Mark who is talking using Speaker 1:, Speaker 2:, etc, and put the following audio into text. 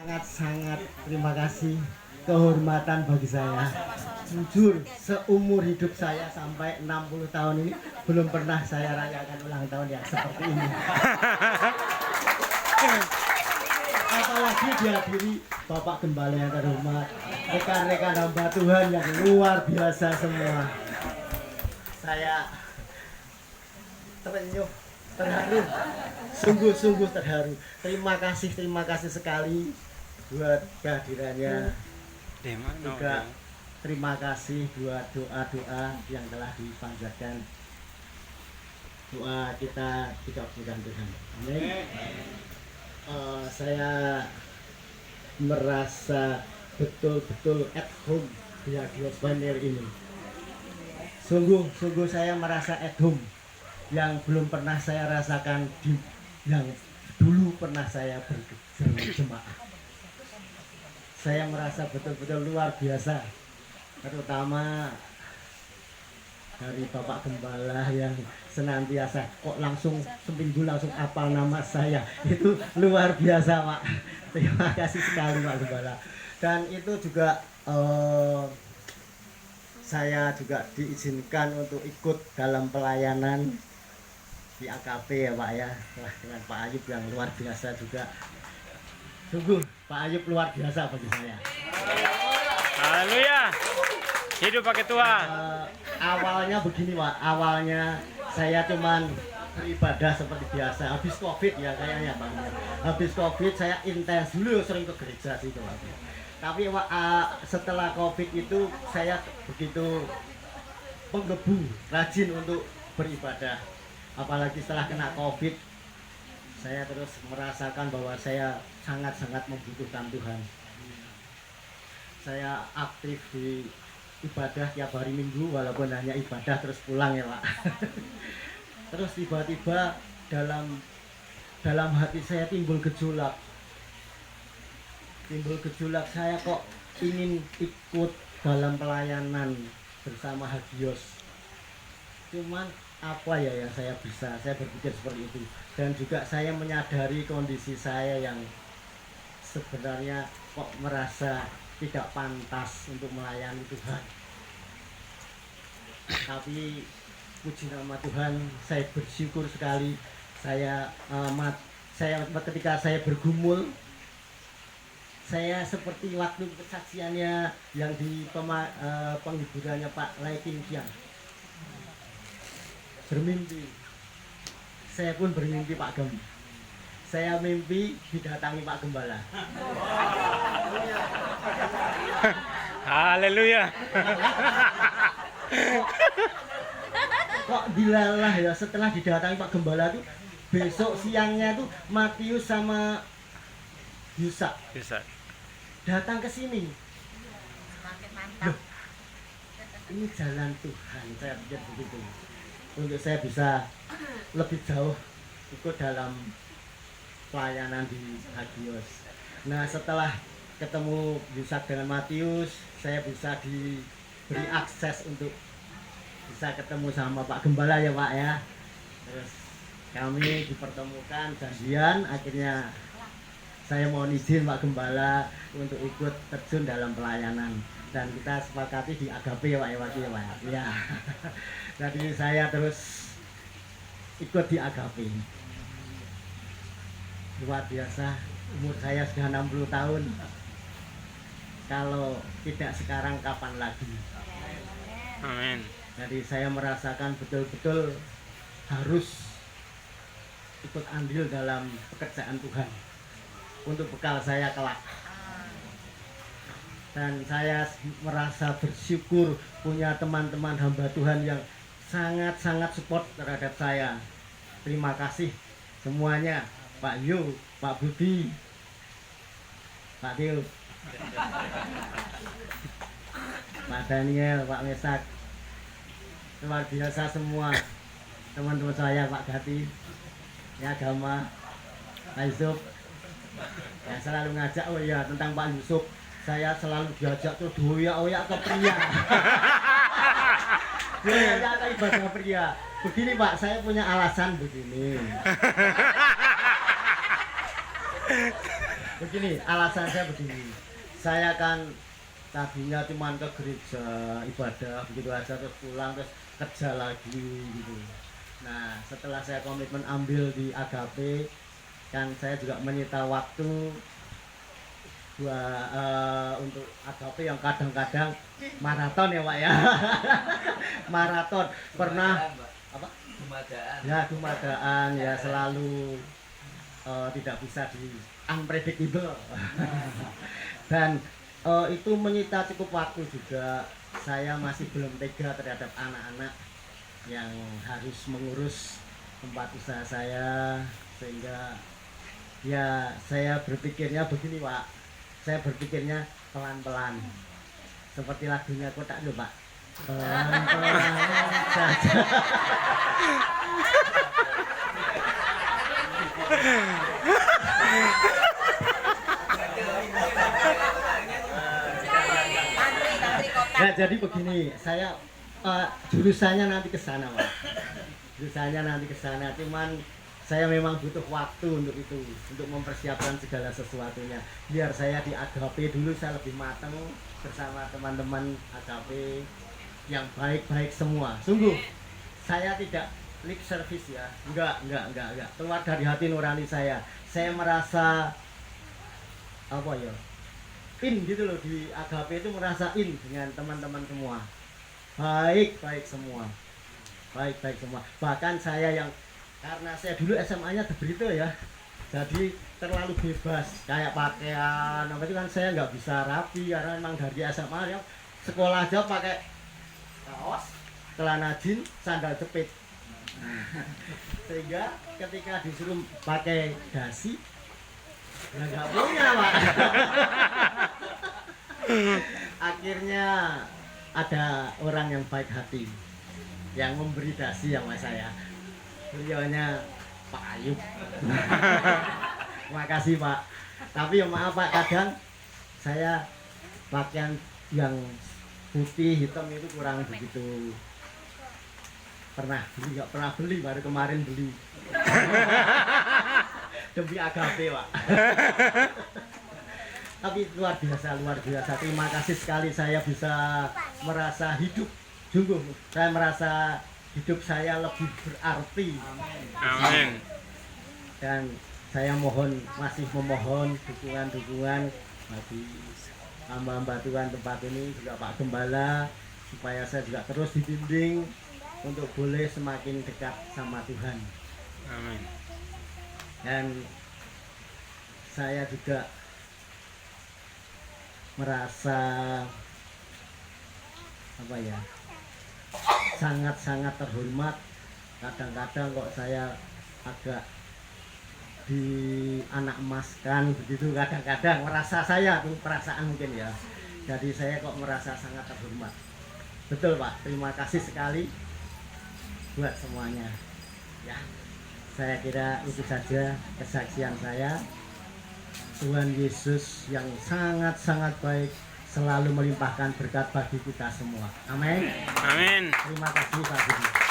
Speaker 1: Sangat-sangat terima kasih, kehormatan bagi saya. Jujur, seumur hidup saya sampai 60 tahun ini belum pernah saya rayakan ulang tahun yang seperti ini. Apalagi dihadiri Bapak Gembala yang terhormat, rekan-rekan hamba Tuhan yang luar biasa semua. Saya terenyuh, terharu, sungguh-sungguh terharu. Terima kasih sekali buat kehadirannya. Juga terima kasih buat doa-doa yang telah dipanjatkan. Doa kita dikabulkan Tuhan. Amin. Saya merasa betul-betul at home di Hadios Banir ini. Sungguh saya merasa at home yang belum pernah saya rasakan di yang dulu pernah saya berjemaah. Saya merasa betul-betul luar biasa, terutama dari Bapak Gembala yang senantiasa kok langsung seminggu langsung apal nama saya. Itu luar biasa, Pak. Terima kasih sekali Pak Gembala. Dan itu juga saya juga diizinkan untuk ikut dalam pelayanan di AKP ya Pak ya, dengan Pak Ayub yang luar biasa juga. Sungguh Pak Ayub luar biasa bagi saya.
Speaker 2: Haleluya. Hidup pakai Tuhan.
Speaker 1: Awalnya begini Pak, awalnya saya cuman beribadah seperti biasa. Habis COVID ya kayaknya Pak. Habis COVID saya intens dulu sering ke gereja sih Pak. Tapi setelah COVID itu saya begitu menggebu, rajin untuk beribadah. Apalagi setelah kena COVID, saya terus merasakan bahwa saya sangat-sangat membutuhkan Tuhan. Saya aktif di ibadah tiap hari Minggu, walaupun hanya ibadah terus pulang ya Pak. Terus tiba-tiba dalam hati saya timbul gejolak. Saya kok ingin ikut dalam pelayanan bersama Hadios. Cuman apa ya yang saya bisa, saya berpikir seperti itu. Dan juga saya menyadari kondisi saya yang sebenarnya kok merasa tidak pantas untuk melayani Tuhan. Tapi puji nama Tuhan, saya bersyukur sekali. Saya ketika saya bergumul, saya seperti waktu kesaksiannya yang di penghiburannya Pak Laikin Kian. Bermimpi. Saya pun bermimpi Pak Gem. Saya mimpi didatangi Pak Gembala.
Speaker 2: Haleluya.
Speaker 1: Kok dilalah ya setelah didatangi Pak Gembala tuh besok siangnya tuh Matius sama Yusak datang ke sini. Loh, ini jalan Tuhan, saya pikir begitu. Untuk saya bisa lebih jauh ikut dalam pelayanan di Hadios. Nah setelah ketemu Yusak dengan Matius, saya bisa diberi akses untuk bisa ketemu sama Pak Gembala ya Pak ya. Terus kami dipertemukan janjian, akhirnya saya mohon izin Pak Gembala untuk ikut terjun dalam pelayanan. Dan kita sepakati di Agape ya Pak ya Pak ya. Jadi saya terus ikut di Agape. Luar biasa, umur saya sudah 60 tahun. Kalau tidak sekarang kapan lagi?
Speaker 2: Amin.
Speaker 1: Jadi saya merasakan betul-betul harus ikut andil dalam pekerjaan Tuhan untuk bekal saya kelak. Dan saya merasa bersyukur punya teman-teman hamba Tuhan yang sangat-sangat support terhadap saya. Terima kasih semuanya, Pak Yu, Pak Budi, Pak Tio, Pak Daniel, Pak Mesak. Luar biasa semua teman-teman saya, Pak Gati, ya Agama, Pak Yusuf, yang selalu ngajak. Oh iya, tentang Pak Yusuf, saya selalu diajak tuh doyak-oyak ke pria. Doyak ke ibadah pria. Begini Pak, saya punya alasan begini. begini, alasan saya begini. Saya kan tadinya cuma ke gereja ibadah begitu aja terus pulang terus kerja lagi gitu. Nah setelah saya komitmen ambil di Agape kan saya juga menyita waktu untuk Agape yang kadang-kadang maraton ya Pak ya. Maraton pernah apa? Ya dumadaan ya selalu tidak bisa di unpredictable. Dan itu menyita cukup waktu juga. Saya masih belum tega terhadap anak-anak yang harus mengurus tempat usaha saya, sehingga ya saya berpikirnya begini Pak, saya berpikirnya pelan-pelan seperti lagunya Kotak lho Pak, pelan-pelan saja. Nah, jadi begini, saya jurusannya nanti ke sana, Pak. Jurusannya nanti ke sana, cuman saya memang butuh waktu untuk itu, untuk mempersiapkan segala sesuatunya. Biar saya di Agape dulu saya lebih matang bersama teman-teman Agape yang baik-baik semua. Sungguh, saya tidak lip service ya. Enggak. Keluar dari hati nurani saya. Saya merasa apa ya? In gitu loh, di Agape itu merasa in dengan teman-teman semua, baik-baik semua, bahkan saya yang karena saya dulu SMA-nya di Brito ya, jadi terlalu bebas kayak pakaian apa itu kan saya nggak bisa rapi karena memang dari SMA ya sekolah aja pakai kaos, celana jeans, sandal jepit. Sehingga ketika disuruh pakai dasi nggak punya Pak. Akhirnya ada orang yang baik hati yang memberi dasi sama saya. Beliaunya Pak Ayub. Makasih Pak. Tapi ya maaf Pak, kadang saya pakaian yang putih hitam itu kurang begitu. Nggak pernah beli, baru kemarin beli. Demi Agape Pak. Tapi luar biasa. Terima kasih sekali saya bisa merasa hidup. Sungguh saya merasa hidup saya lebih berarti.
Speaker 2: Amin.
Speaker 1: Dan saya masih memohon dukungan bagi hamba-hamba Tuhan tempat ini, juga Pak Gembala, supaya saya juga terus dibimbing untuk boleh semakin dekat sama Tuhan.
Speaker 2: Amin.
Speaker 1: Dan saya juga merasa apa ya, sangat-sangat terhormat. Kadang-kadang kok saya agak anak emaskan begitu, kadang-kadang merasa saya tuh perasaan mungkin ya. Jadi saya kok merasa sangat terhormat. Betul Pak, terima kasih sekali buat semuanya. Ya, saya kira itu saja kesaksian saya. Tuhan Yesus yang sangat-sangat baik selalu melimpahkan berkat bagi kita semua. Amin.
Speaker 2: Amin.
Speaker 1: Terima kasih Pak Budi.